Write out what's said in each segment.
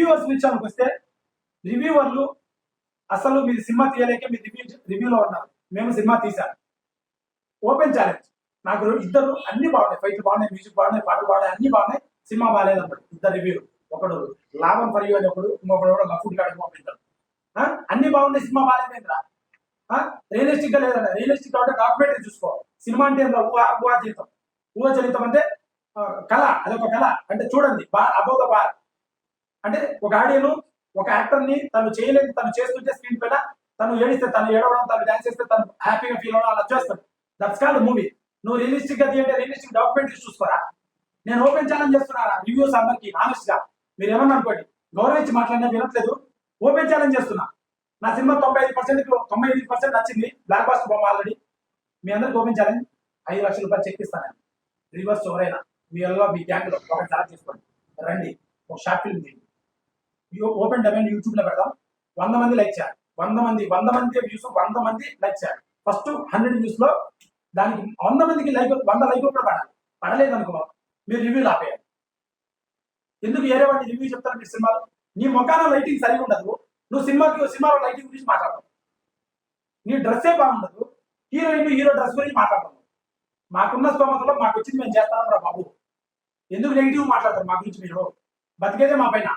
Reviewers విషయానికి వస్తే రివ్యూవర్లు అసలు మీరు సినిమా తీయలేక మీ రివ్యూలో ఉన్నారు. మేము సినిమా తీశాం, ఓపెన్ ఛాలెంజ్. నాకు ఇద్దరు అన్ని బాగున్నాయి, ఫైట్లు బాగున్నాయి, మ్యూజిక్ బాగున్నాయి, పాటలు బాగున్నాయి, అన్ని బాగున్నాయి, సినిమా బాగాలేదు అన్నమాట. ఇద్దరు రివ్యూలు, ఒకడు లాభం ఫర్ యూ అని ఒకడు, ఇంకొకడు కూడా గఫూడ్ గాడు ఇంకొకరు. అన్ని బాగున్నాయి, సినిమా బాగాలేదేంద్రా, రియలిస్టిక్ గా లేదండి. రియలిస్టిక్ గా ఉంటే డాక్యుమెంటరీ చూసుకో. సినిమా అంటే ఊహాజనితం. ఊహాజనితం అంటే కళ, అదొక కళ. అంటే చూడండి, అబౌ ద బార్ అంటే ఒక ఆడియన్ ఒక యాక్టర్ ని తను చేయలేదు, తను చేస్తుంటే స్క్రీన్ పైన తను ఏడిస్తే, తను ఏడవడం, తను డాన్స్ చేస్తే తను హ్యాపీగా ఫీల్ అవ్వడం, అలా చేస్తాడు. That's called movie. నువ్వు రియలిస్టిక్ గా తీయంటే రియలిస్టిక్ డాక్యుమెంటరీస్ చూసుకోరా. నేను ఓపెన్ ఛాలెంజ్ చేస్తున్నారా రివ్యూస్ అందరికి, ఆనెస్ట్ గా. మీరు ఏమన్నా అనుకోండి, గౌరవించి మాట్లాడినా వినట్లేదు. ఓపెన్ ఛాలెంజ్ చేస్తున్నా. నా సినిమా 95% నచ్చింది. బ్లాక్ బాస్టర్ బొమ్మ ఆల్రెడీ. మీ అందరికి ఓపెన్ ఛాలెంజ్, 5 లక్షల రూపాయలు చెక్ ఇస్తాను. రివర్స్ ఎవరైనా మీ గ్యాంగ్ లో ఒక ఛాలెంజ్ చేసుకోండి, రండి ఒక షార్ట్ ఫిల్మ్ తీయండి, ఓపెన్ డొమైన్ యూట్యూబ్ లో పెడదాం. 100 మంది లైక్ చేయాలి. 100 మంది వ్యూస్, 100 మంది లైక్ చేయాలి. ఫస్ట్ 100 వ్యూస్ లో దానికి 100 మందికి లైక్, 100 లైక్ కూడా పడాలి. పడలేదు అనుకో మీరు రివ్యూలు ఆపేయాలి. ఎందుకు వేరే వాడిని రివ్యూ చెప్తారు మీరు సినిమాలో? నీ మొఖాన లైటింగ్ సరిగా ఉండదు, నువ్వు సినిమాలో లైటింగ్ గురించి మాట్లాడతావు. నీ డ్రెస్సే బాగుండదు, హీరో డ్రెస్ గురించి మాట్లాడతావు. మాకున్న స్తోమతలో మాకు వచ్చింది మేము చేస్తాను రా బాబు. ఎందుకు నెగిటివ్ మాట్లాడతారు మా గురించి? మీరు బతికేదే మా పైన.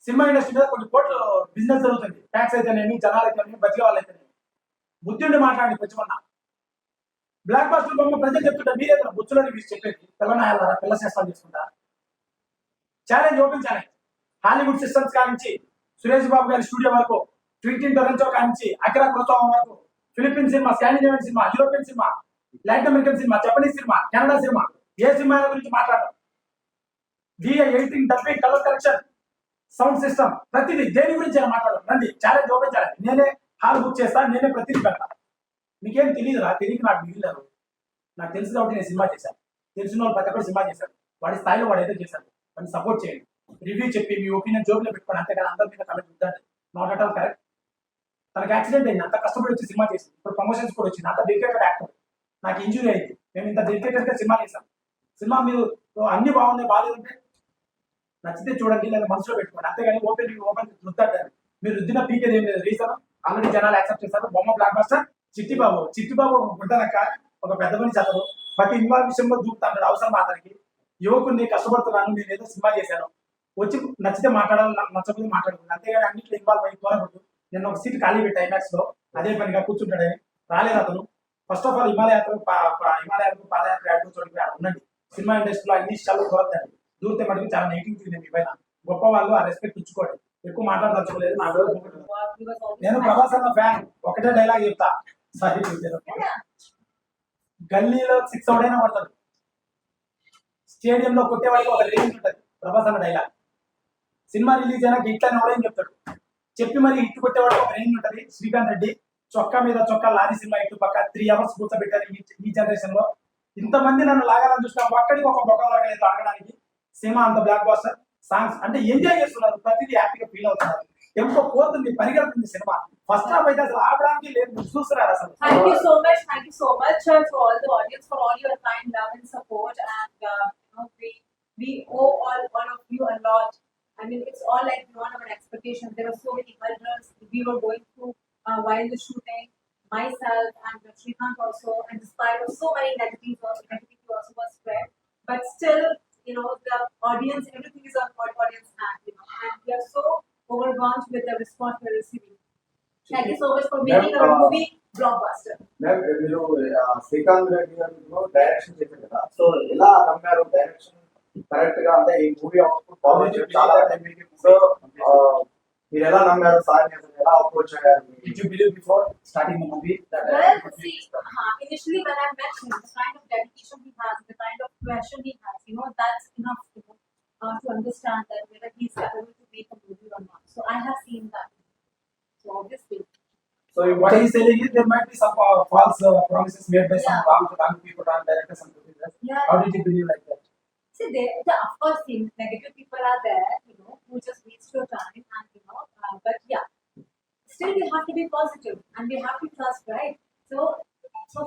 సినిమా ఇండస్ట్రీ మీద కొన్ని కోట్లు బిజినెస్ జరుగుతుంది. ట్యాక్స్ అయితేనేమి, జనాలు అయితేనేమి, బతికే వాళ్ళు అయితేనేమి. బుద్ధి ఉండి మాట్లాడండి కొంచెమన్నా. బ్లాక్ బాస్టర్ బొమ్మ ప్రజలు చెప్తుంటే మీరే బుచ్చులో రివ్యూస్ చెప్పేది. పిల్లనాయాలరా, పిల్ల చేస్తాను చేసుకుంటా. Challenge, open challenge. Hollywood systems కానించి సురేష్ బాబు గారి స్టూడియో వరకు, ట్వింటిన్ టొరెంటో కానించి అకిరా కురోసావా వరకు, Philippine cinema, Scandinavian cinema, European cinema, Latin American cinema, Japanese cinema, Canada cinema, ఏ సినిమా గురించి మాట్లాడడం. DI editing, dubbing, colour correction, sound system, ప్రతిదీ దేని గురించి మాట్లాడడం. రండి ఛాలెంజ్, ఓపెన్ ఛాలెంజ్. నేనే హాల్ బుక్ చేస్తాను, నేనే ప్రతిదీ పెడతా. మీకేం తెలియదురా, తెలియక నాకు మిగిలినారు. నాకు తెలుసు కాబట్టి నేను సినిమా చేశాను. తెలిసిన వాళ్ళు ప్రతి ఒక్కరు సినిమా చేశారు. వాడి స్థాయిలో వాడు ఏదో చేశారు. వాడిని సపోర్ట్ చేయండి. రివ్యూ చెప్పి మీ ఒపీనియన్ జోబులో పెట్టుకోండి, అంతేకాదు అందరి మీద కమెంట్ ఉందండి. Not at all correct. తనకి యాక్సిడెంట్ అయింది, అంత కష్టపడి వచ్చి సినిమా చేసి ఇప్పుడు ప్రమోషన్స్ కూడా వచ్చింది. అంత డెడికేటెడ్ యాక్టర్. నాకు ఇంజురీ అయింది, మేము ఇంత డెడికేటెడ్ గా సినిమా చేశాం. సినిమా మీరు అన్ని బాగున్నాయి, బాగాలేదంటే నచ్చితే చూడండి, లేదా మనసులో పెట్టుకోండి, అంతేగాని ఓపెన్ రుద్దండి. మీరు రుద్దిన పీకేది ఏం లేదు. రీజన్ ఆల్రెడీ జనాలు యాక్సెప్ట్ చేస్తారు. బొమ్మ బ్లాక్ బాస్టర్. చిట్టిబాబు ఒక గుడ్డనక్క, ఒక పెద్ద మనిషి. అతను ప్రతి ఇన్వాల్వ్ విషయంలో దూకుతాడు. అవసరం అతనికి. యువకుడిని కష్టపడుతున్నాను, నేను ఏదో సినిమా చేశాను, వచ్చి నచ్చితే మాట్లాడాలి, నచ్చకపోతే మాట్లాడుతుంది, అంతేగాని అన్నింటిలో ఇన్వాల్వ్ అయ్యి త్వరపడు. నేను ఒక సీట్ ఖాళీ పెట్టా ఐమాక్స్ లో, అదే పనిగా కూర్చుంటాడని. రాలేదు అతను. ఫస్ట్ ఆఫ్ ఆల్ హిమాలయాత్రకు పాదయాత్ర యాడ్ చోటికి ఉండండి. సినిమా ఇండస్ట్రీలో అన్ని విషయాలు దూరద్దండి. దూరితే మటుకు చాలా నెగిటివ్ ఉంది మీ పైన. గొప్ప వాళ్ళు ఆ రెస్పెక్ట్ ఇచ్చుకోండి. ఎక్కువ మాట్లాడదలుచుకోలేదు. నేను ప్రభాస్ అన్న ఫ్యాన్. ఒకటే డైలాగ్ చెప్తా, సారీ, గల్లీలో 6 అవుడైనా పడతాడు, స్టేడియంలో కొట్టే వాళ్ళకి ఒక రేంజ్ ఉంటుంది. ప్రభాస్ అన్న డైలాగ్. సినిమా రిలీజ్ అయినాక ఇట్లని ఎవడని చెప్తాడు, చెప్పి మరి హిట్ కొట్టేవాడు ఒక రేంజ్ ఉంటుంది. శ్రీకాంత్ రెడ్డి చొక్కా మీద చొక్కా లారీ సినిమా ఇటు పక్క 3 అవర్స్ కూర్చోబెట్టారు ఈ జనరేషన్ లో. ఇంతమంది నన్ను లాగాలని చూసిన ఒక్కడికి ఒక బొక్క లాగలేదు ఆగడానికి. సినిమా అంత బ్లాక్ బాస్టర్. సాంగ్స్ అంటే ఎంజాయ్ చేస్తున్నారు, ప్రతిదీ హ్యాపీగా ఫీల్ అవుతున్నారు. ఎంతో పోతుంది, పరిగెడుతుంది సినిమా. ఫస్ట్ హాఫ్ అయితే అసలు ఆపడానికి లేదు, చూస్తున్నారు అసలు. Thank you so much for all the audience, for all your kind love and support, and we owe all of you a lot. I mean, it's all like beyond our expectations. There were so many hurdles we were going through while the shooting. Myself and Srikanth also, and despite of so many negativity also was spread, but still, the audience, everything is on audience hand, and we are so overwhelmed with the response we're receiving. Thank you so much for making our movie blockbuster. Ma'am, Srikanth Reddy garu direction chesaru kada, so ela nammaru direction correct ga ante ee movie output positive chaala time. So మీరు ఎలా నమ్మారు sir, ఎలా approach అయ్యారు? Did you believe before starting the movie that see, initially when I met him, the kind of dedication he has, the kind of passion he has, that's enough to understand that whether he is capable to make a movie or not. So I have seen that. So obviously. So what he is saying is there might be some false promises made by some wrong people and directors and producers. Yeah. How did you believe like that? See, of course, negative people are there, who just waste your time, and but yeah, still we have to be positive and we have to trust, right? So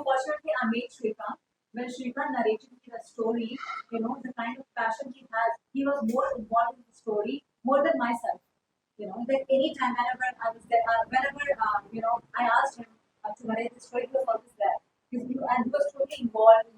fortunately, I met Srikanth. When Srikanth narrated the story, the kind of passion he has, he was more involved in the story. story more than myself. You know, like anytime, whenever I was there, whenever I asked him to narrate the story, he was always there. And he was totally involved in